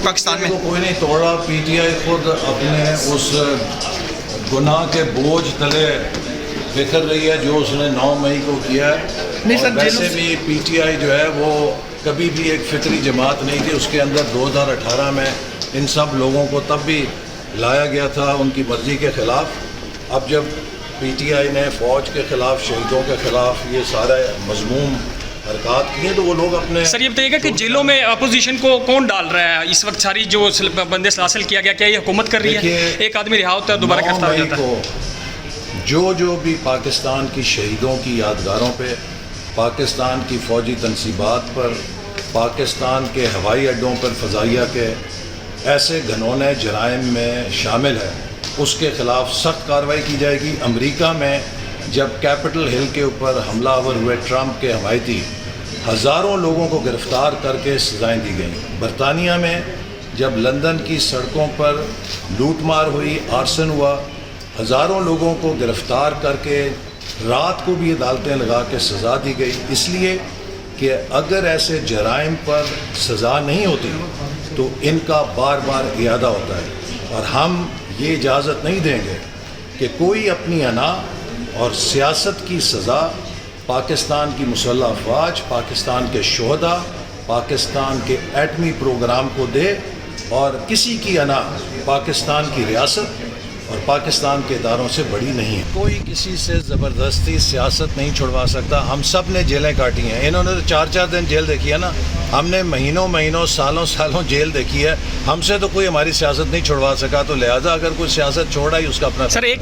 پاکستان میں؟ کوئی نہیں توڑا، پی ٹی آئی خود اپنے اس گناہ کے بوجھ تلے بکھر رہی ہے جو اس نے 9 مئی کو کیا ہے۔ اور ویسے بھی پی ٹی آئی جو ہے وہ کبھی بھی ایک فطری جماعت نہیں تھی، اس کے اندر 2018 میں ان سب لوگوں کو تب بھی لایا گیا تھا ان کی مرضی کے خلاف۔ اب جب پی ٹی آئی نے فوج کے خلاف، شہیدوں کے خلاف یہ سارے مضموم حرکات کیے تو وہ لوگ اپنے... سر یہ بتائیے گا کہ جیلوں میں اپوزیشن کو کون ڈال رہا ہے اس وقت؟ ساری جو بندے حاصل کیا گیا، کیا یہ حکومت کر رہی ہے؟ ایک آدمی رہا ہوتا ہے دوبارہ گرفتار ہو جاتا ہے۔ جو بھی پاکستان کی شہیدوں کی یادگاروں پہ، پاکستان کی فوجی تنصیبات پر، پاکستان کے ہوائی اڈوں پر فضائیہ کے ایسے گھنونے جرائم میں شامل ہے، اس کے خلاف سخت کارروائی کی جائے گی۔ امریکہ میں جب کیپٹل ہل کے اوپر حملہ آور ہوئے ٹرمپ کے حمایتی، ہزاروں لوگوں کو گرفتار کر کے سزائیں دی گئیں۔ برطانیہ میں جب لندن کی سڑکوں پر لوٹ مار ہوئی، آرسن ہوا، ہزاروں لوگوں کو گرفتار کر کے رات کو بھی عدالتیں لگا کے سزا دی گئی، اس لیے کہ اگر ایسے جرائم پر سزا نہیں ہوتی تو ان کا بار بار اعادہ ہوتا ہے، اور ہم یہ اجازت نہیں دیں گے کہ کوئی اپنی انا اور سیاست کی سزا پاکستان کی مسلح افواج، پاکستان کے شہداء، پاکستان کے ایٹمی پروگرام کو دے، اور کسی کی انا پاکستان کی ریاست اور پاکستان کے اداروں سے بڑی نہیں ہے۔ کوئی کسی سے زبردستی سیاست نہیں چھڑوا سکتا۔ ہم سب نے جیلیں کاٹی ہیں، انہوں نے تو 4 دن جیل دیکھی ہے نا، ہم نے مہینوں سالوں جیل دیکھی ہے، ہم سے تو کوئی ہماری سیاست نہیں چھڑوا سکا، تو لہٰذا اگر کوئی سیاست چھوڑا ہی اس کا اپنا... سر ایک